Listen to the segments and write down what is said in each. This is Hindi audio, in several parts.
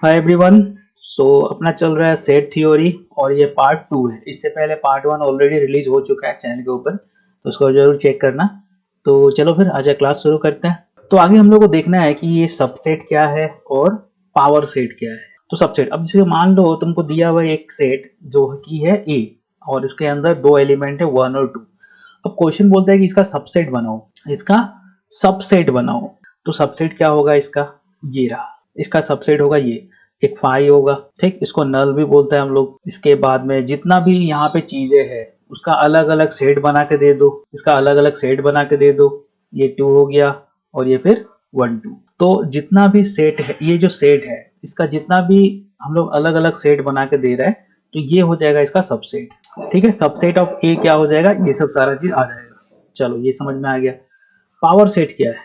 Hi everyone. सो अपना चल रहा है सेट थ्योरी और ये पार्ट 2 है। इससे पहले पार्ट 1 ऑलरेडी रिलीज हो चुका है चैनल के ऊपर, तो उसको जरूर चेक करना। तो चलो फिर आज क्लास शुरू करते हैं। तो आगे हम लोग को देखना है कि ये सबसेट क्या है और पावर सेट क्या है। तो सबसेट, अब जैसे मान लो तुमको दिया हुआ एक सेट जो कि है ए और उसके अंदर दो एलिमेंट है 1 और 2। अब क्वेश्चन बोलता है कि इसका सबसेट बनाओ, इसका सबसेट बनाओ। तो सबसेट क्या होगा इसका, ये रहा। इसका सबसेट होगा ये, एक फाई होगा, ठीक। इसको नल भी बोलते हैं हम लोग। इसके बाद में जितना भी यहाँ पे चीजें है उसका अलग अलग सेट बना के दे दो, इसका अलग अलग सेट बना के दे दो। ये 2 हो गया और ये फिर 1 2। तो जितना भी सेट है, ये जो सेट है इसका जितना भी हम लोग अलग अलग सेट बना के दे रहे हैं, तो ये हो जाएगा इसका सबसेट। ठीक है, सबसेट ऑफ ए क्या हो जाएगा, ये सब सारा चीज आ जाएगा। चलो ये समझ में आ गया। पावर सेट क्या है,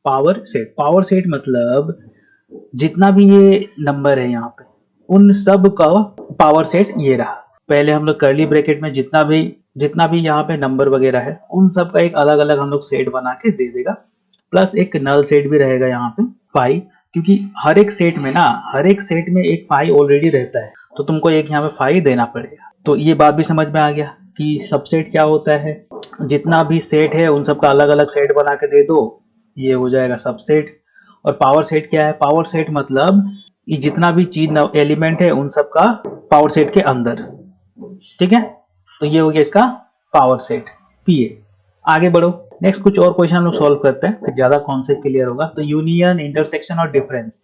पावर सेट मतलब जितना भी ये नंबर है यहाँ पे उन सब का पावर सेट ये रहा। पहले हम लोग कर्ली ब्रैकेट में जितना भी यहाँ पे नंबर वगैरह है उन सब का एक अलग अलग हम लोग सेट बना के दे देगा। प्लस एक नल सेट भी रहेगा यहाँ पे फाई, क्योंकि हर एक सेट में एक फाई ऑलरेडी रहता है, तो तुमको एक यहाँ पे फाई देना पड़ेगा। तो ये बात भी समझ में आ गया कि सबसेट क्या होता है। जितना भी सेट है उन सब का अलग अलग सेट बना के दे दो, ये हो जाएगा सबसेट। और पावर सेट क्या है, पावर सेट मतलब ये जितना भी चीज एलिमेंट है उन सब का पावर सेट के अंदर। ठीक है, तो ये हो गया इसका पावर सेट पीए। आगे बढ़ो, नेक्स्ट कुछ और क्वेश्चन हम लोग सॉल्व करते हैं, फिर ज्यादा कॉन्सेप्ट क्लियर होगा। तो यूनियन, इंटरसेक्शन और डिफरेंस।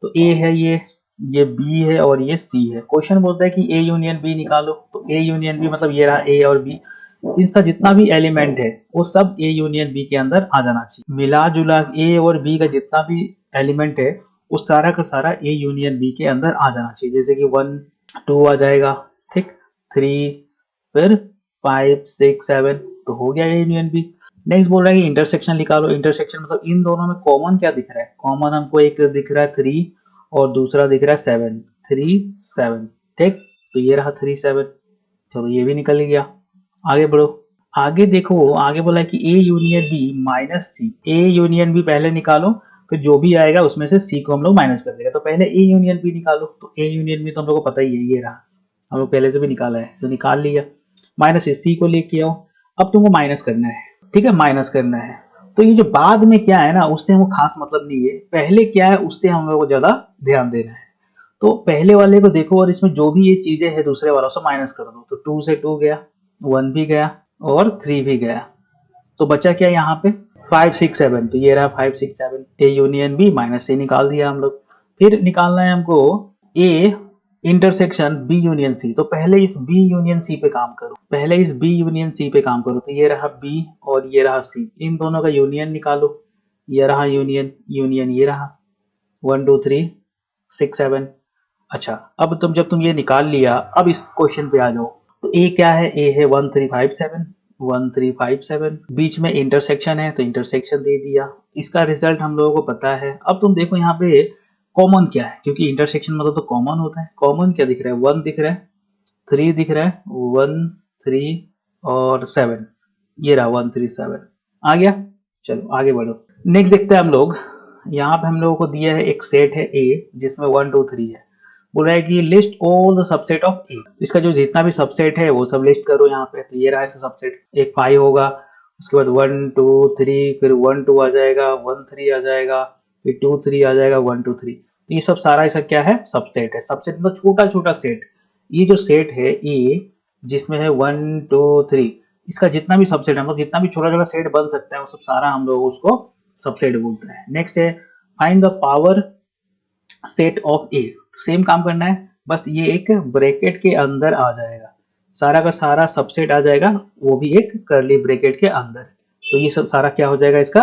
तो ए है ये बी है और ये सी है। क्वेश्चन बोलता है कि ए यूनियन बी निकालो। तो ए यूनियन बी मतलब ये रहा ए और बी, इसका जितना भी एलिमेंट है वो सब ए यूनियन बी के अंदर आ जाना चाहिए। मिला जुला ए और बी का जितना भी एलिमेंट है उस सारा का सारा ए यूनियन बी के अंदर आ जाना चाहिए। जैसे कि 1 2 आ जाएगा, ठीक, 3 फिर 5 6 7, तो हो गया ए यूनियन बी। नेक्स्ट बोल रहा है कि इंटरसेक्शन निकालो। इंटरसेक्शन मतलब इन दोनों में कॉमन क्या दिख रहा है। कॉमन हमको एक दिख रहा है 3 और दूसरा दिख रहा है 7, 3 7, ठीक। तो ये रहा 3 7, चलो ये भी निकल गया। आगे बढ़ो, आगे देखो, आगे बोला है कि A union B minus C. A union B पहले निकालो, फिर जो भी आएगा उसमें से सी को हम लोग माइनस कर देगा। तो पहले ए यूनियन बी निकालो। तो ए यूनियन बी तो हम लोग को पता ही है, ये रहा, हम लोग पहले से भी निकाला है, तो निकाल लिया। माइनस सी को लेके आओ, अब तुमको माइनस करना है, ठीक है, माइनस करना है। तो ये जो बाद में क्या है ना, उससे हमको खास मतलब नहीं है, पहले क्या है उससे हम लोग को ज्यादा ध्यान देना है। तो पहले वाले को देखो और इसमें जो भी ये चीजें है दूसरे वालों से माइनस कर दो। तो 2 से 2 गया, 1 भी गया और 3 भी गया, तो बचा क्या यहाँ पे 5 6 7। तो ये रहा 5 6 7, ए यूनियन बी माइनस से निकाल दिया हम लोग। फिर निकालना है हमको A intersection B union C. तो पहले इस बी यूनियन सी पे काम करो, पहले इस बी यूनियन सी पे काम करो। तो ये रहा बी और ये रहा सी, इन दोनों का यूनियन निकालो। ये रहा यूनियन, यूनियन ये रहा 1 2 3 6 7। अच्छा, अब जब तुम ये निकाल लिया, अब इस क्वेश्चन पे आ जाओ। तो ए क्या है, ए है 1 3 5 7, 1 3 5 7। बीच में इंटरसेक्शन है तो इंटरसेक्शन दे दिया। इसका रिजल्ट हम लोगों को पता है। अब तुम देखो यहाँ पे कॉमन क्या है, क्योंकि इंटरसेक्शन मतलब तो कॉमन होता है। कॉमन क्या दिख रहा है, 1 दिख रहा है, 3 दिख रहा है, 1 3 और 7, ये रहा 1 3 7 आ गया। चलो आगे बढ़ो, नेक्स्ट देखते हैं हम लोग। यहाँ पे हम लोगों को दिया है एक सेट है ए जिसमें 1 2 3 है। बोल रहा है कि list all the subset of A. इसका जो जितना भी सबसेट है वो सब लिस्ट करो यहाँ पे। तो ये रहा इसका सबसेट, एक 5 होगा, उसके बाद 1 2 3, फिर 1 2 आ जाएगा, 1 3 आ जाएगा, फिर 2 3 आ जाएगा, 1 2 3। तो ये सब सारा इसका क्या है, सबसेट है। सबसेट मतलब छोटा छोटा सेट। ये जो सेट है ए जिसमें है 1 2 3, इसका जितना भी सबसेट है, मतलब जितना भी छोटा छोटा सेट बन सकता है वो सब सारा हम लोग उसको सबसेट बोलते हैं। नेक्स्ट है find the power set of A. Same काम करना है, बस ये एक ब्रैकेट के अंदर आ जाएगा, सारा का सारा सबसेट आ जाएगा, वो भी एक कर्ली ब्रैकेट के अंदर। तो ये सब सारा क्या हो जाएगा, इसका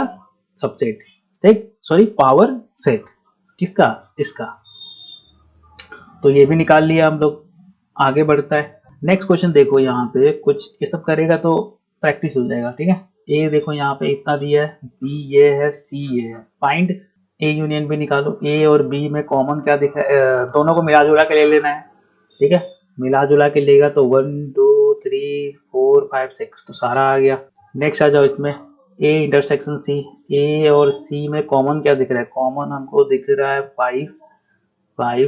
सबसेट, ठीक, सॉरी पावर सेट किसका, इसका। तो ये भी निकाल लिया हम लोग। आगे बढ़ता है, नेक्स्ट क्वेश्चन देखो। यहाँ पे कुछ ये सब करेगा तो प्रैक्टिस हो जाएगा, ठीक है। ए देखो यहाँ पे इतना दिया है, बी ये है, सी ये है। फाइंड ए यूनियन बी निकालो। ए और बी में कॉमन क्या दिख रहा है, दोनों को मिला जुला के ले लेना है, ठीक है। मिला जुला के लेगा तो 1 2 3 4 5 6, तो सारा आ गया। नेक्स्ट आ जाओ इसमें, ए इंटरसेक्शन सी। ए और सी में कॉमन क्या दिख रहा है, कॉमन हमको दिख रहा है 5 5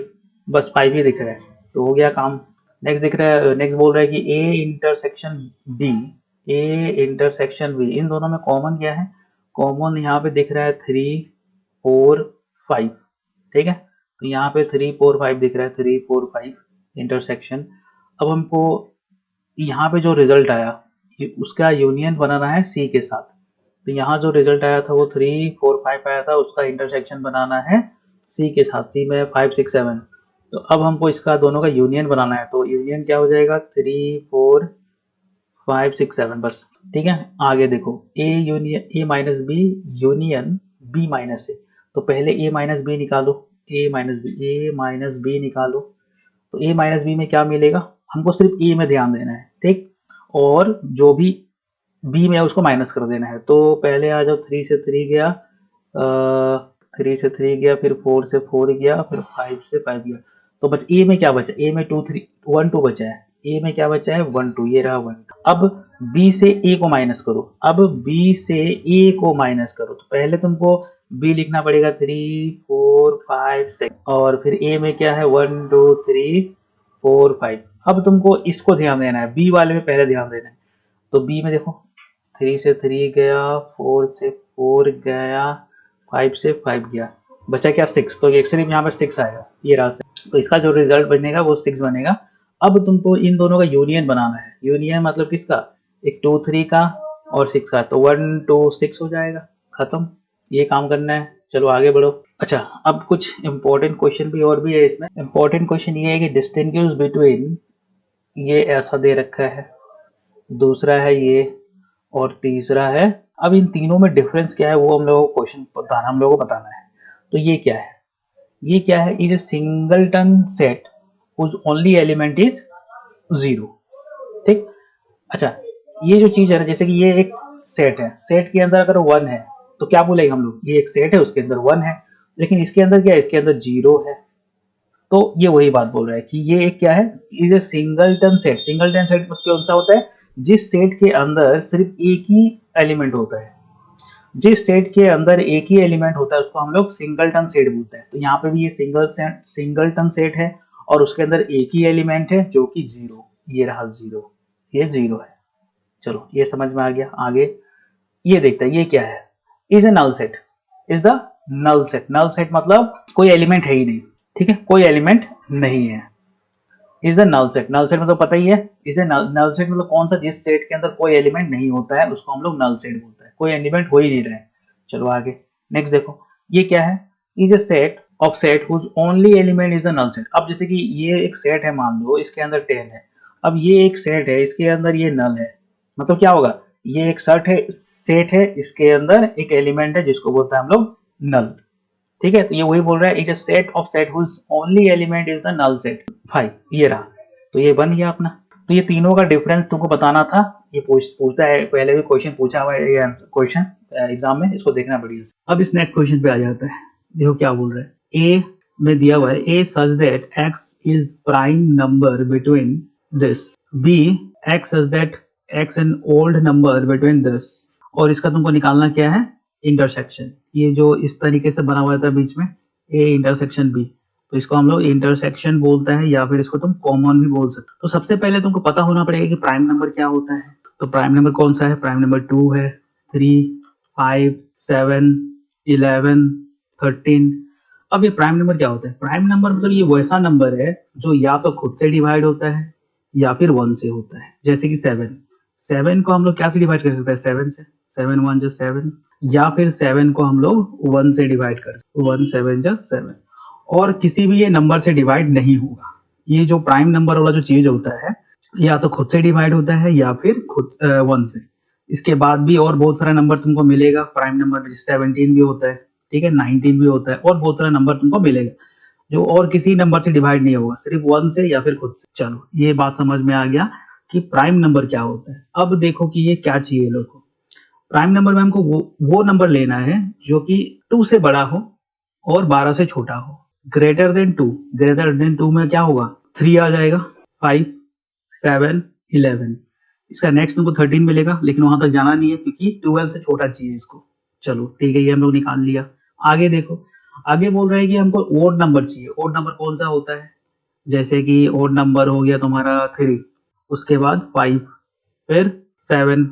बस 5 ही दिख रहा है, तो हो गया काम। नेक्स्ट दिख रहा है, नेक्स्ट बोल रहा है कि A intersection B, A intersection B, इन दोनों में कॉमन क्या है? कॉमन यहाँ पे दिख रहा है 3 4 5, ठीक है। तो यहाँ पे 3 4 5 दिख रहा है, 3 4 5 इंटरसेक्शन। अब हमको यहाँ पे जो रिजल्ट आया उसका यूनियन बनाना है सी के साथ। तो यहाँ जो रिजल्ट आया था वो 3 4 5 आया था, उसका इंटरसेक्शन बनाना है सी के साथ। सी में 5 6 7, तो अब हमको इसका दोनों का यूनियन बनाना है। तो यूनियन क्या हो जाएगा? 3 4 5 6 7, बस, ठीक है। आगे देखो, A union A minus B union B minus A. तो पहले ए माइनस बी निकालो, ए माइनस बी निकालो। तो ए माइनस बी में क्या मिलेगा? हमको सिर्फ ए में ध्यान देना है, ठीक। और जो भी बी में है उसको माइनस कर देना है। तो पहले आ जाओ, 3 से 3 गया, 3 से 3 गया, फिर 4 से 4 गया, फिर 5 से 5 गया। तो बच ए में क्या बचा? ए में 2 3 1 2 बचा है। ए में क्या बचा है? 1 2, ये रहा 1। अब बी से ए को माइनस करो, अब बी से ए को माइनस करो। तो पहले तुमको बी लिखना पड़ेगा 3 4 5 6, और फिर ए में क्या है? 1 2 3 4 5। अब तुमको इसको ध्यान देना है, बी वाले में पहले ध्यान देना है। तो बी में देखो, 3 से 3 गया, 4 से 4 गया, 5 से 5 गया, बचा क्या? 6। तो ये सिर्फ यहाँ पर 6 आएगा, ये रहा 6। तो इसका जो रिजल्ट बनेगा वो 6 बनेगा। अब तुमको इन दोनों का यूनियन बनाना है। यूनियन मतलब किसका? एक 2 3 का और 6 का, तो 1 2 6 हो जाएगा, खत्म। ये काम करना है। चलो आगे बढ़ो। अच्छा, अब कुछ इंपॉर्टेंट क्वेश्चन भी और भी है इसमें। इंपॉर्टेंट क्वेश्चन ये है कि डिस्टिंग्विश बिटवीन, ये ऐसा दे रखा है, दूसरा है ये, और तीसरा है। अब इन तीनों में डिफरेंस क्या है वो हम लोगों को क्वेश्चन बताना, हम लोगों को बताना है। तो ये क्या है? ये क्या है? Is A singleton set whose only element is 0, ठीक। अच्छा, ये जो चीज है ना, जैसे कि ये एक सेट है, सेट के अंदर अगर 1 है तो क्या बोलेंगे हम लोग? ये एक सेट है, उसके अंदर 1 है, लेकिन इसके अंदर क्या है? इसके अंदर 0 है। तो ये वही बात बोल रहा है कि ये एक क्या है? Is A singleton set. Singleton set कौन सा होता है? जिस सेट के अंदर सिर्फ एक ही एलिमेंट होता है। जिस सेट के अंदर एक ही एलिमेंट होता है उसको हम लोग सिंगलटन सेट बोलते हैं। तो यहाँ पे भी ये सिंगलटन सेट है, और उसके अंदर एक ही एलिमेंट है जो कि 0, ये रहा 0, ये 0 है। चलो ये समझ में आ गया। आगे ये देखते हैं, ये क्या है? Is a null set, is the null set. Null set मतलब कोई एलिमेंट है ही नहीं, ठीक है, कोई एलिमेंट नहीं है। Is the null set, null set मतलब पता ही है। इज ए नल सेट मतलब कौन सा? जिस सेट के अंदर कोई एलिमेंट नहीं होता है उसको हम लोग नल सेट बोलते हैं, कोई एलिमेंट हो ही नहीं रहा है। चलो आगे नेक्स्ट देखो, ये क्या है? Is a set of set whose only element is the null set. अब जैसे कि ये एक सेट है, मान लो इसके अंदर 10 है। अब ये एक सेट है, इसके अंदर ये नल है, मतलब क्या होगा? ये एक सेट है, इसके अंदर एक एलिमेंट है जिसको बोलते हैं हम लोग नल, ठीक है। तो ये वही बोल रहा है, is a set of set whose only element is the null set 5, ये रहा। तो ये बन गया अपना। तो ये तीनों का डिफरेंस तुमको बताना था। ये पूछता है, पहले भी क्वेश्चन पूछा हुआ है ये क्वेश्चन एग्जाम में, इसको देखना बढ़िया से। अब इस नेक्स्ट क्वेश्चन पे आ जाता है, देखो क्या बोल रहा है। ए में दिया हुआ है, A such that x is prime number between this, B x such that x an odd number between this, और इसका तुमको निकालना क्या है? इंटरसेक्शन। ये जो इस तरीके से बना हुआ था बीच में, ए इंटरसेक्शन बी, तो इसको हम लोग इंटरसेक्शन बोलता है, या फिर इसको तुम कॉमन भी बोल सकते हो। तो सबसे पहले तुमको पता होना पड़ेगा कि प्राइम नंबर क्या होता है। तो प्राइम नंबर कौन सा है? प्राइम नंबर 2 है, 3 5 7 11 13। अब ये प्राइम नंबर क्या होता है? प्राइम नंबर मतलब ये वैसा नंबर है जो या तो खुद से डिवाइड होता है या फिर 1 से होता है। जैसे कि 7 को हम लोग क्या से डिवाइड कर सकते हैं? 7 से, 7 1 जो 7, या फिर 7 को हम लोग 1 से डिवाइड कर सकते हैं, 1 7 जो 7, और किसी भी ये नंबर से डिवाइड नहीं होगा। ये जो प्राइम नंबर वाला जो चीज होता है, या तो खुद से डिवाइड होता है या फिर खुद 1 से। इसके बाद भी और बहुत सारा नंबर तुमको मिलेगा प्राइम नंबर में, 17 भी होता है, ठीक है, 19 भी होता है, और बहुत सारा नंबर तुमको मिलेगा जो और किसी नंबर से डिवाइड नहीं होगा, सिर्फ 1 से या फिर खुद से। चलो ये बात समझ में आ गया कि प्राइम नंबर क्या होता है। अब देखो कि ये क्या चाहिए लोग को। प्राइम नंबर में हमको वो नंबर लेना है जो कि 2 से बड़ा हो और 12 से छोटा हो। ग्रेटर देन 2, ग्रेटर देन 2 में क्या होगा? 3 आ जाएगा, 5 7 11। इसका नेक्स्ट तुमको 13 मिलेगा, लेकिन वहां तक जाना नहीं है क्योंकि 12 से छोटा चाहिए इसको। चलो ठीक है, ये हम लोग निकाल लिया। आगे देखो, आगे बोल रहे हैं कि हमको ओड नंबर चाहिए। ओड नंबर कौन सा होता है? जैसे कि ओड नंबर हो गया तुम्हारा 3, उसके बाद 5, फिर 7,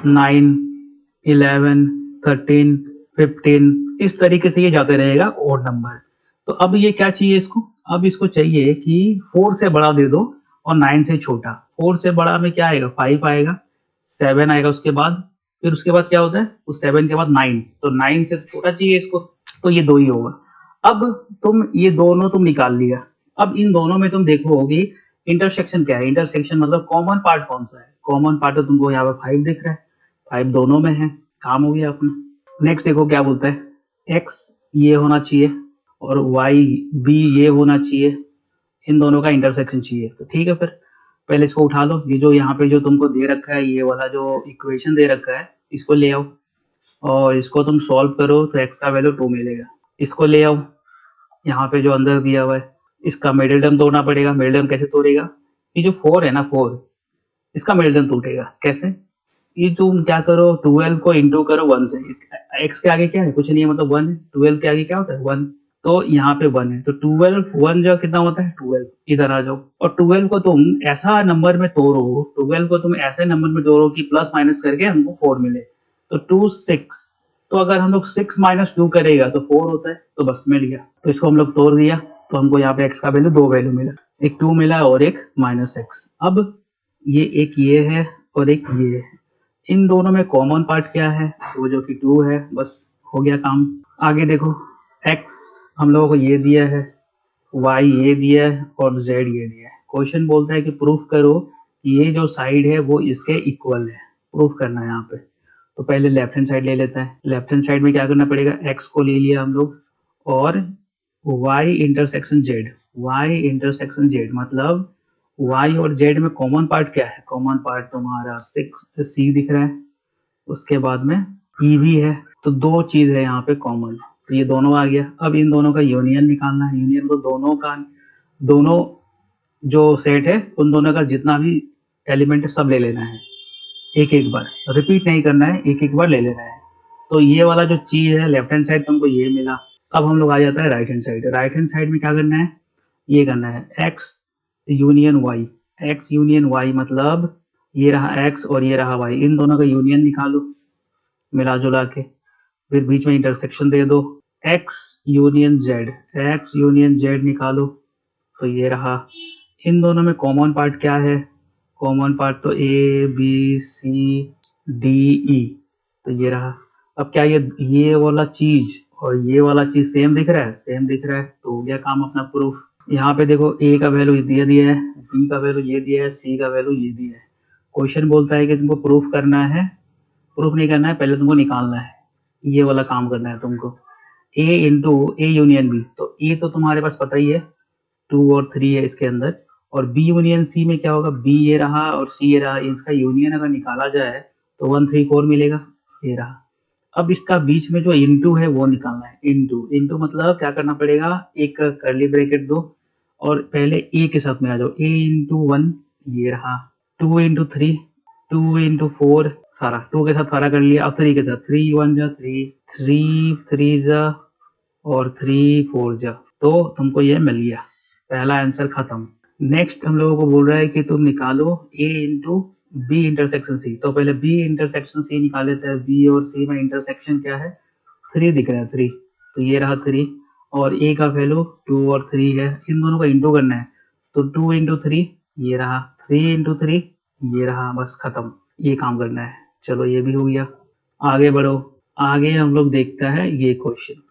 9, 11, 13, 15, इस तरीके से ये जाते रहेगा ओड नंबर। तो अब ये क्या चाहिए इसको, अब इसको चाहिए कि 4 से बड़ा दे दो और 9 से छोटा। 4 से बड़ा में क्या आएगा, 5 आएगा, 7 आएगा उसके बाद, फिर उसके बाद क्या होता है, उस 7 के बाद 9, तो 9 से छोटा चाहिए इसको, तो ये 2 ही होगा। अब तुम ये दोनों तुम निकाल लिया। अब इन दोनों में तुम देखो कि इंटरसेक्शन क्या है। इंटरसेक्शन मतलब कॉमन पार्ट कौन सा है। कॉमन पार्ट तो तुमको यहाँ पे 5 दिख रहा है, 5 दोनों में है, काम हो गया अपना। नेक्स्ट देखो क्या बोलता है, एक्स ये होना चाहिए और वाई बी ये होना चाहिए, इन दोनों का इंटरसेक्शन चाहिए। तो ठीक है, फिर पहले इसको उठा लो। ये जो यहाँ पे जो तुमको दे रखा है, ये वाला जो इक्वेशन दे रखा है, इसको ले आओ और इसको तुम सॉल्व करो तो एक्स का वैल्यू 2 मिलेगा। इसको ले आओ, यहाँ पे जो अंदर दिया हुआ है, इसका मिडिल टर्म तोड़ना पड़ेगा। मिडिल टर्म कैसे तोड़ेगा, ये जो 4 है ना, 4, इसका मिडिल टर्म टूटेगा कैसे, ये तुम क्या करो, 12 को इंटू करो 1 से। एक्स के आगे क्या है, कुछ नहीं है, मतलब 1 है। 12 के आगे क्या होता है, 1, तो यहाँ पे 1 है, तो 12 1 जो कितना होता है 12। इधर आ जाओ और 12 को तुम ऐसा नंबर में तोड़ो, 12 को तुम ऐसे नंबर में तोड़ो कि प्लस माइनस करके हमको 4 मिले। तो 2 6, तो अगर हम लोग 6 माइनस 2 करेगा तो 4 होता है, तो बस मिल गया। तो इसको हम लोग तोड़ दिया, तो हमको यहाँ पे एक्स का वैल्यू 2 वैल्यू मिला, एक 2 मिला और एक -x। अब ये एक ये है और एक ये है, इन दोनों में कॉमन पार्ट क्या है, वो जो कि 2 है, बस हो गया काम। आगे देखो, x हम लोगों को ये दिया है, y ये दिया है और z ये दिया है। क्वेश्चन बोलता है कि प्रूफ करो कि ये जो साइड है वो इसके इक्वल है, प्रूफ करना है यहाँ पे। तो पहले लेफ्ट हैंड साइड ले लेता है। लेफ्ट हैंड साइड में क्या करना पड़ेगा, x को ले लिया हम लोग और y intersection z, y intersection z मतलब y और z में कॉमन पार्ट क्या है, कॉमन पार्ट तुम्हारा 6 c दिख रहा है, उसके बाद में e भी है, तो 2 चीज है यहाँ पे कॉमन, तो ये दोनों आ गया। अब इन दोनों का यूनियन निकालना है। यूनियन तो दोनों का, दोनों जो सेट है उन दोनों का जितना भी एलिमेंट है सब ले लेना है, एक एक बार रिपीट नहीं करना है, एक एक बार ले लेना है। तो ये वाला जो चीज है लेफ्ट हैंड साइड तुमको ये मिला। अब हम लोग आ जाता है right hand side. Right hand side में क्या करना है, ये करना है x union y। x union y मतलब ये रहा x और ये रहा y, इन दोनों का यूनियन निकालो मिला जुला के, फिर बीच में इंटरसेक्शन दे दो, x union z, x union z निकालो, तो ये रहा। इन दोनों में कॉमन पार्ट क्या है, कॉमन पार्ट तो A B C D E, तो ये रहा। अब क्या ये वाला चीज और ये वाला चीज सेम दिख रहा है, सेम दिख रहा है, तो हो गया काम अपना प्रूफ। यहाँ पे देखो ए का वैल्यू दिया दिया है, बी का वैल्यू ये दिया है, सी का वैल्यू ये दिया है। क्वेश्चन बोलता है कि तुमको प्रूफ करना है, प्रूफ नहीं करना है, पहले तुमको निकालना है, ये वाला काम करना है तुमको। ए इंटू ए यूनियन बी, तो ए तो तुम्हारे पास पता ही है 2 और 3 है इसके अंदर, और बी यूनियन सी में क्या होगा, बी ये रहा और सी ये रहा, इसका यूनियन अगर निकाला जाए तो 1 3 4 मिलेगा, ये रहा। अब इसका बीच में जो इंटू है वो निकालना है। इंटू इंटू मतलब क्या करना पड़ेगा, एक कर्ली ब्रैकेट दो और पहले ए के साथ में आ जाओ, ए इंटू 1 ये रहा, 2 इंटू 3, 2 इंटू 4, सारा 2 के साथ सारा कर लिया। अब 3 के साथ, 3 1 जा 3, 3 3 जा और 3 4 जा, तो तुमको ये मिल गया, पहला आंसर खत्म। नेक्स्ट हम लोगों को बोल रहा है कि तुम निकालो a into B intersection C. तो पहले b इंटरसेक्शन c निकाल लेते हैं। b और c में इंटरसेक्शन क्या है, 3 दिख रहा है, 3, तो ये रहा 3 और a का वैल्यू 2 और 3 है, इन दोनों का इंटू करना है, तो 2 इंटू 3 ये रहा, 3 इंटू 3 ये रहा, बस खत्म, ये काम करना है। चलो ये भी हो गया, आगे बढ़ो। आगे हम लोग देखता है ये क्वेश्चन,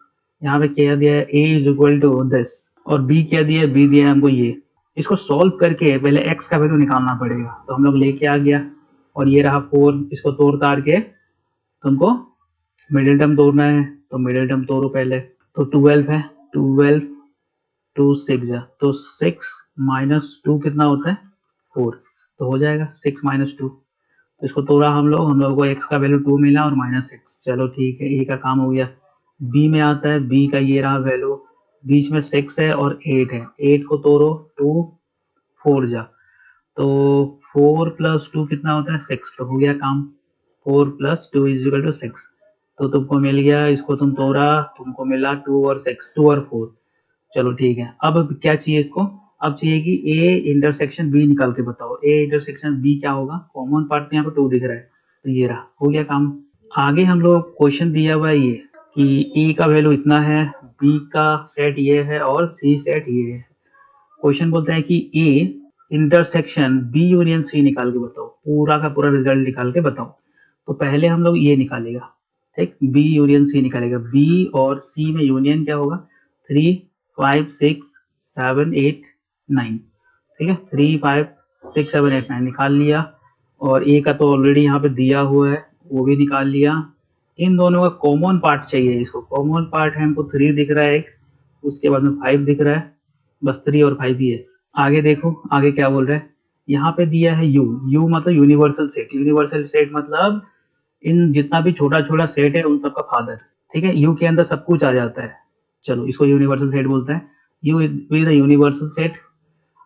यहाँ पे क्या दिया है, a is equal to this और b क्या दिया है, b दिया है हमको ये। इसको सॉल्व करके पहले x का वैल्यू निकालना पड़ेगा, तो हम लोग लेके आ गया और ये रहा 4, इसको तोड़ तार के तुमको मिडिल टर्म तोड़ना है, तो मिडिल टर्म तोड़ो पहले। तो 12 है, 12 2 6 जा, तो 6 माइनस 2 कितना होता है 4, तो हो जाएगा 6 माइनस 2। तो इसको तोड़ा हम लोग को x का वैल्यू 2 मिला और -x, चलो ठीक है, a का काम हो गया। b में आता है, b का ये रहा वैल्यू, बीच में 6 है और 8 है, 8 को तोड़ो, 2 4 जा, तो 4 प्लस 2 कितना होता है 6, तो हो गया काम, 4 प्लस 2 इज इक्वल टू 6, तो तुमको मिल गया। इसको तुम तोड़ा, तुमको मिला 2 और 6, 2 और 4, चलो ठीक है। अब क्या चाहिए इसको, अब चाहिए कि ए इंटरसेक्शन बी निकाल के बताओ। ए इंटरसेक्शन बी क्या होगा, कॉमन पार्ट तो यहाँ पे 2 दिख रहा है, तो ये रहा, हो गया काम। आगे हम लोग क्वेश्चन दिया हुआ है ये कि ए का वैल्यू इतना है, बी का सेट ये है और सी सेट ये है। क्वेश्चन बोलता है कि A intersection B union C निकाल के बताओ, पूरा का पूरा रिजल्ट निकाल के बताओ। तो पहले हम लोग ये निकालेगा, ठीक, बी यूनियन सी निकालेगा। बी और सी में यूनियन क्या होगा, 3 5 6 7 8 9, ठीक है, 3 5 6 7 8 9 निकाल लिया। और ए का तो ऑलरेडी यहाँ पे दिया हुआ है, वो भी निकाल लिया। इन दोनों का कॉमन पार्ट चाहिए, इसको कॉमन पार्ट है हमको 3 दिख रहा है एक, उसके बाद में 5 दिख रहा है, बस 3 और 5 ही है। आगे देखो आगे क्या बोल रहा है, यहाँ पे दिया है यू, यू मतलब यूनिवर्सल सेट। यूनिवर्सल सेट मतलब इन जितना भी छोटा छोटा सेट है उन सबका फादर, ठीक है, यू के अंदर सब कुछ आ जाता है। चलो इसको यूनिवर्सल सेट बोलते हैं, you is the universal set.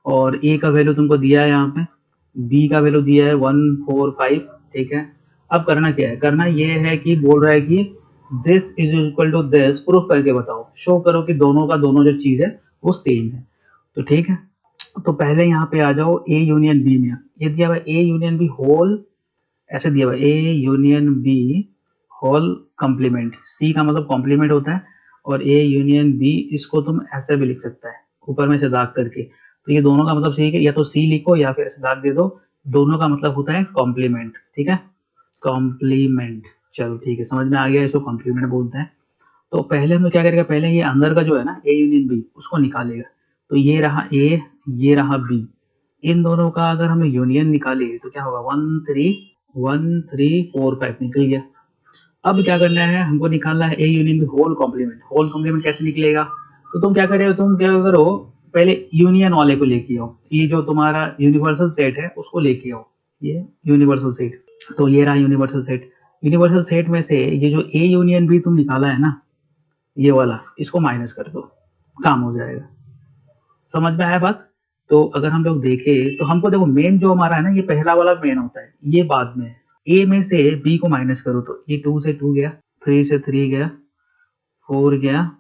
और ए का वैल्यू तुमको दिया है यहाँ पे, बी का वैल्यू दिया है 1 4 5, ठीक है। अब करना क्या है, करना ये है कि बोल रहा है कि this is equal to this, proof करके बताओ, शो करो कि दोनों का दोनों जो चीज है वो सेम है। तो ठीक है, तो पहले यहाँ पे आ जाओ ए यूनियन बी में। ये दिया हुआ ए यूनियन बी होल, ऐसे दिया हुआ A union B whole complement, C का मतलब कॉम्प्लीमेंट होता है, और ए यूनियन बी इसको तुम ऐसे भी लिख सकता है ऊपर में से दाग करके। तो ये दोनों का मतलब ठीक है, या तो सी लिखो या फिर ऐसे दाग दे दो, दोनों का मतलब होता है कॉम्प्लीमेंट, ठीक है, कॉम्प्लीमेंट। चलो ठीक है, समझ में आ गया, इसको कॉम्प्लीमेंट बोलते हैं। तो पहले हम लोग क्या करेगा, पहले ये अंदर का जो है ना ए यूनियन बी उसको निकालेगा। तो ये रहा ए, ये रहा बी, इन दोनों का अगर हम यूनियन निकाले तो क्या होगा, 1 3 4 5 निकल गया। अब क्या करना है, हमको निकालना है A union B whole complement. Whole complement कैसे निकलेगा, तो तुम क्या करो, तुम क्या करो, पहले यूनियन वाले को लेके आओ, ये जो तुम्हारा यूनिवर्सल सेट है उसको लेके आओ, ये यूनिवर्सल सेट। तो ये रहा यूनिवर्सल सेट। यूनिवर्सल सेट में से ये जो ए यूनियन बी तुम निकाला है ना, ये वाला, इसको माइनस कर दो, काम हो जाएगा। समझ में आया बात। तो अगर हम लोग देखें तो हमको देखो मेन जो हमारा है ना, ये पहला वाला मेन होता है, ये बाद में है। ए में से बी को माइनस करो तो ये 2 से 2 गया, 3 से 3 गया, 4 गया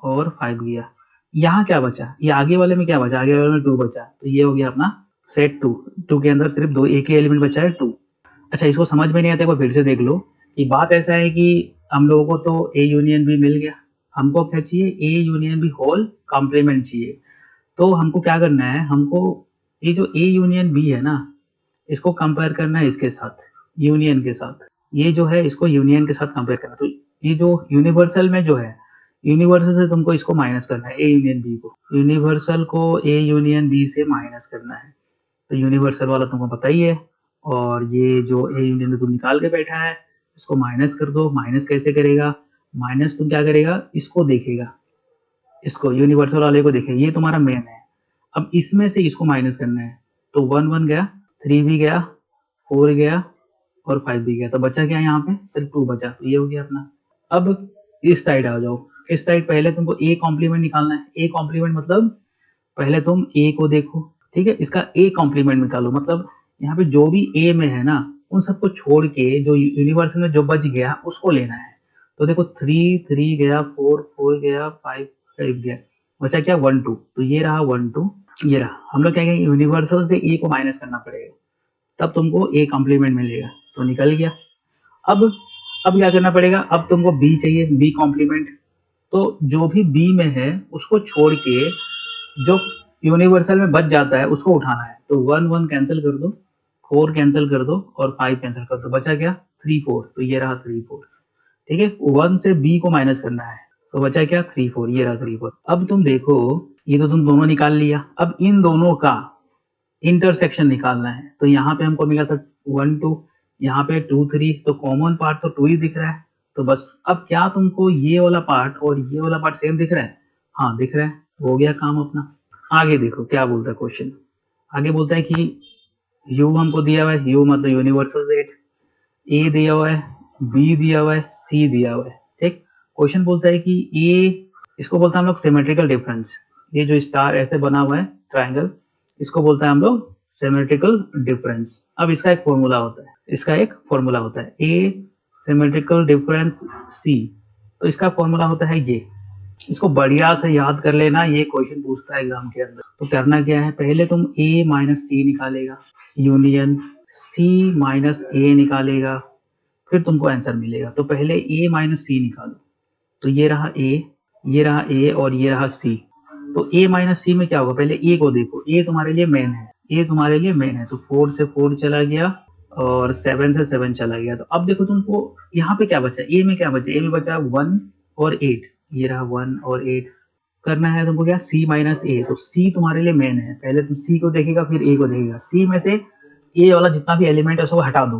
और 5 गया। यहाँ क्या बचा, ये आगे वाले में क्या बचा, आगे वाले में 2 बचा, तो ये हो गया अपना सेट 2। 2 के अंदर सिर्फ 2, एक ही एलिमेंट बचा है 2। अच्छा, इसको समझ में नहीं आता, एक बार फिर से देख लो कि बात ऐसा है कि हम लोगों को तो ए यूनियन बी मिल गया, हमको क्या चाहिए, A union B whole complement चाहिए। तो हमको क्या करना है, हमको ये जो ए यूनियन बी है ना, इसको कंपेयर करना है इसके साथ, यूनियन के साथ। ये जो है इसको यूनियन के साथ कंपेयर करना। तो ये जो यूनिवर्सल में जो है, यूनिवर्सल से तुमको इसको माइनस करना है, ए यूनियन बी को, यूनिवर्सल को ए यूनियन बी से माइनस करना है। तो यूनिवर्सल वाला तुमको पता ही है, और ये जो ए यूनियन में तुम निकाल के बैठा है, इसको माइनस कर दो। माइनस कैसे करेगा, माइनस तुम क्या करेगा, इसको देखेगा, इसको यूनिवर्सल वाले को देखेगा, ये तुम्हारा मेन है। अब इसमें से इसको माइनस करना है, तो 1 1 गया, 3 भी गया, 4 गया और 5 भी गया, तो बचा क्या यहाँ पे, सिर्फ 2 बचा, तो ये हो गया अपना। अब इस साइड आ जाओ, इस साइड पहले तुमको ए कॉम्प्लीमेंट निकालना है। ए कॉम्प्लीमेंट मतलब पहले तुम ए को देखो, ठीक है, इसका ए कॉम्प्लीमेंट निकालो, मतलब यहाँ पे जो भी ए में है ना, उन सबको छोड़ के जो यूनिवर्सल में जो बच गया उसको लेना है। तो देखो 3 3 गया, 4 4 गया, 5 5 गया, बचा क्या 1 2, तो ये रहा 1 2, ये रहा। हम लोग क्या कहेंगे, यूनिवर्सल से ए को माइनस करना पड़ेगा, तब तुमको ए कॉम्प्लीमेंट मिलेगा, तो निकल गया। अब क्या करना पड़ेगा, अब तुमको बी चाहिए, बी कॉम्प्लीमेंट। तो जो भी बी में है उसको छोड़ के जो यूनिवर्सल में बच जाता है उसको उठाना है। तो 1 1 कैंसिल कर दो, 4 कैंसिल कर दो और 5 कैंसिल कर दो, बचा क्या 3 4, तो ये रहा 3 4, ठीक है। 1 से बी को माइनस करना है, तो बचा क्या 3 4, ये रहा 3 4। अब तुम देखो, ये तो तुम दोनों निकाल लिया, अब इन दोनों का इंटरसेक्शन निकालना है। तो यहाँ पे हमको मिला था 1 2, यहाँ पे 2 3, तो कॉमन पार्ट तो 2 ही दिख रहा है। तो बस अब क्या तुमको ये वाला पार्ट और ये वाला पार्ट सेम दिख रहा है, हाँ दिख रहा है, हो गया काम अपना। आगे देखो क्या बोलता है क्वेश्चन, आगे बोलता है कि यू हमको दिया हुआ है, यू मतलब यूनिवर्सल सेट, ए दिया हुआ है, बी दिया हुआ है, सी दिया हुआ है, ठीक। क्वेश्चन बोलता है कि ए, इसको बोलते हैं हम लोग सिमेट्रिकल डिफरेंस, ये जो स्टार ऐसे बना हुआ है ट्राइंगल, इसको बोलता है हम लोग सिमेट्रिकल डिफरेंस। अब इसका एक फॉर्मूला होता है, इसका एक फॉर्मूला होता है ए सिमेट्रिकल डिफरेंस सी, तो इसका फॉर्मूला होता है इसको बढ़िया से याद कर लेना, ये क्वेश्चन पूछता है एग्जाम के अंदर। तो करना क्या है, पहले तुम a माइनस सी निकालेगा, यूनियन c माइनस a निकालेगा, फिर तुमको आंसर मिलेगा। तो पहले a माइनस सी निकालो, तो ये रहा a, ये रहा a और ये रहा c। तो a माइनस सी में क्या होगा, पहले a को देखो, a तुम्हारे लिए मेन है, a तुम्हारे लिए मेन है, तो 4 से 4 चला गया और 7 से 7 चला गया। तो अब देखो तुमको यहाँ पे क्या बचा, a में क्या बचा, a में बचा 1 और 8, ये रहा 1 और 8। करना है तुमको क्या, c माइनस a, तो c तुम्हारे लिए मेन है, पहले तुम c को देखेगा फिर a को देखेगा। c में से a वाला जितना भी एलिमेंट है उसको हटा दो,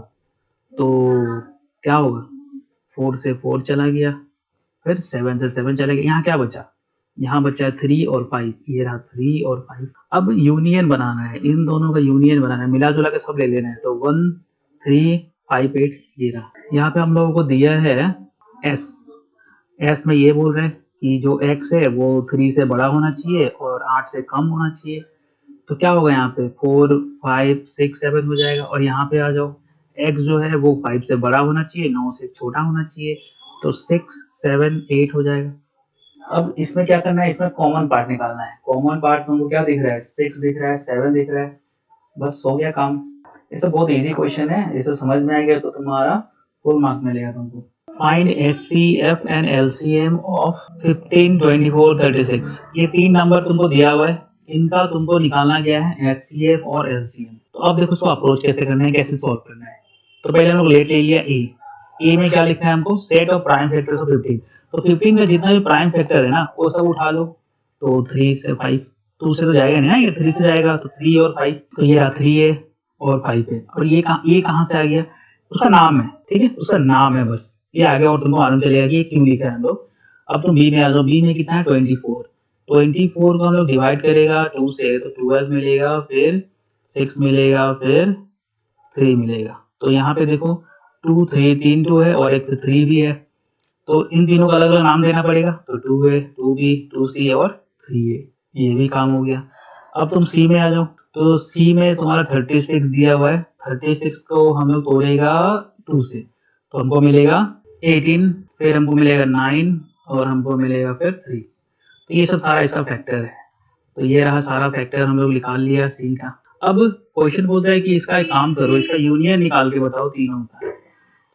तो क्या होगा, 4 से 4 चला गया, फिर 7 से 7 चला गया। यहाँ क्या बचा, यहाँ बचा 3 और 5, ये रहा 3 और 5। अब यूनियन बनाना है, इन दोनों का यूनियन बनाना है, मिला जुला के सब ले लेना है। तो 1 3 5 8 ये रहा। यहाँ पे हम लोगों को दिया है s में ये बोल रहे हैं कि जो x है वो 3 से बड़ा होना चाहिए और 8 से कम होना चाहिए। तो क्या होगा, यहाँ पे 4 5 6 7 हो जाएगा। और यहाँ पे आ जाओ, x जो है वो 5 से बड़ा होना चाहिए, 9 से छोटा होना चाहिए, तो 6 7 8 हो जाएगा। अब इसमें क्या करना है, इसमें कॉमन पार्ट निकालना है। कॉमन पार्ट तुमको क्या दिख रहा है, 6 दिख रहा है, 7 दिख रहा है, बस हो गया काम। ये सब बहुत इजी क्वेश्चन है, इसे समझ में आ गया तो तुम्हारा फुल मार्क मिलेगा तुमको। Find HCF and LCM of 15 24 36। ये 3 नंबर तुमको दिया हुआ है, इनका तुमको निकालना गया है HCF और LCM। तो अब देखो इसको अप्रोच कैसे करना है, कैसे सॉल्व करना है। तो पहले हम लोग लेट ले लिया ए में क्या लिखना है हमको, set of prime factors of 15। तो 15 का जितना भी प्राइम फैक्टर है ना वो सब उठा लो। तो 3 से 5, 2 से तो जाएगा नहीं ना, ये 3 से जाएगा, तो 3 और 5, तो ये रहा 3 है और 5 है। और ये कहाँ से आ गया, उसका नाम है, ठीक है, उसका नाम है, बस ये आ गया। और तुमको मालूम चलेगा कि ये क्यों लिखा है हम लोग। अब तुम बी में आ जाओ, बी में कितना है 24। 24 को हम लोग डिवाइड करेगा 2 से, तो 12 मिलेगा, फिर 6 मिलेगा, फिर 3 मिलेगा। तो यहाँ पे देखो 2 3 3 2 है और एक 3 भी है, तो इन तीनों का अलग अलग नाम देना पड़ेगा। तो 2 है, 2B 2C और 3A, ये भी काम हो गया। अब तुम C में आ जाओ, तो C में तुम्हारा 36 दिया हुआ है, 36 को हम लोग तोड़ेगा 2 से, तो हमको मिलेगा 18, फिर हमको मिलेगा 9 और हमको मिलेगा फिर 3। तो ये सब सारा इसका फैक्टर है। तो ये रहा सारा फैक्टर हम लोग निकाल लिया C का। अब क्वेश्चन बोलता है कि इसका एक काम करो, इसका यूनियन निकाल के बताओ तीनों का।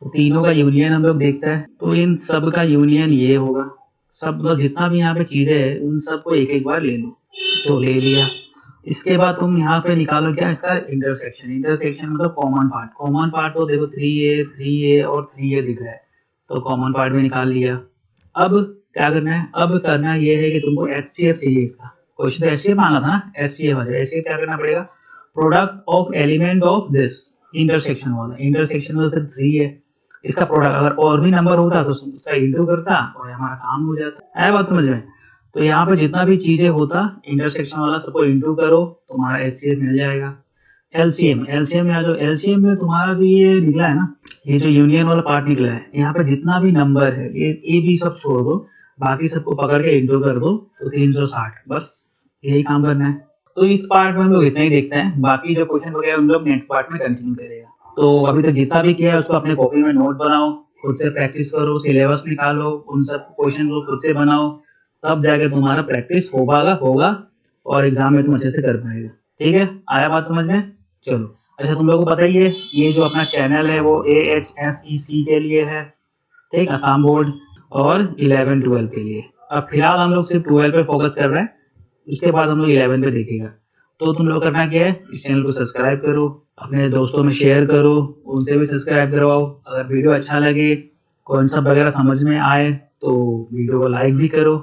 तो तीनों का यूनियन हम लोग देखते हैं, तो इन सब का यूनियन ये होगा। सब मतलब जितना भी यहाँ पे चीजें है उन सबको एक एक बार ले लो, तो ले लिया। इसके बाद तुम यहाँ पे निकालो क्या, इसका इंटरसेक्शन। इंटरसेक्शन मतलब कॉमन पार्ट। कॉमन पार्ट तो देखो 3A और 3A दिख रहा है, तो कॉमन पार्ट भी निकाल लिया। अब क्या करना है, अब करना ये है कि तुमको HCF चाहिए। इसका क्वेश्चन तो HCF मांगा था ना, HCF क्या करना पड़ेगा, product of element of this, intersection वाला। इंटरसेक्शन वाला सिर्फ 3 है, इसका प्रोडक्ट अगर और भी नंबर होता तो उसका इंटू करता और हमारा काम हो जाता है। बात समझ में। तो यहाँ पे जितना भी चीजें होता इंटरसेक्शन वाला सबको इंटू करो, तुम्हारा HCF मिल जाएगा। LCM में आ जाओ। LCM में तुम्हारा भी ये निकला है ना, ये जो यूनियन वाला पार्ट निकला है, यहाँ पे जितना भी नंबर है ये भी सब छोड़ दो, बाकी सबको पकड़ के इंटू कर दो, तो 360, बस यही काम करना है। तो इस पार्ट में हम लोग इतना ही देखते हैं, बाकी जो क्वेश्चन वगैरह हम लोग नेक्स्ट पार्ट में कंटिन्यू करेगा। तो अभी तक जितना भी किया है उसको अपने कॉपी में नोट बनाओ, खुद से प्रैक्टिस करो, सिलेबस निकालो, उन सब क्वेश्चन को खुद से बनाओ, तब जाके तुम्हारा प्रैक्टिस होगा और एग्जाम में तुम अच्छे से कर पाएगा। ठीक है, आया बात समझ में। चलो अच्छा, तुम लोगों को पता ही है ये जो अपना चैनल है वो AHSEC के लिए है, ठीक, असम बोर्ड, और 11-12 के लिए। अब फिलहाल हम लोग सिर्फ 12 पे फोकस कर रहे हैं, उसके बाद हम लोग 11 पे देखेगा। तो तुम लोग करना क्या है, इस चैनल को सब्सक्राइब करो, अपने दोस्तों में शेयर करो, उनसे भी सब्सक्राइब करवाओ। अगर वीडियो अच्छा लगे, कॉन्सेप्ट वगैरह समझ में आए तो वीडियो को लाइक भी करो।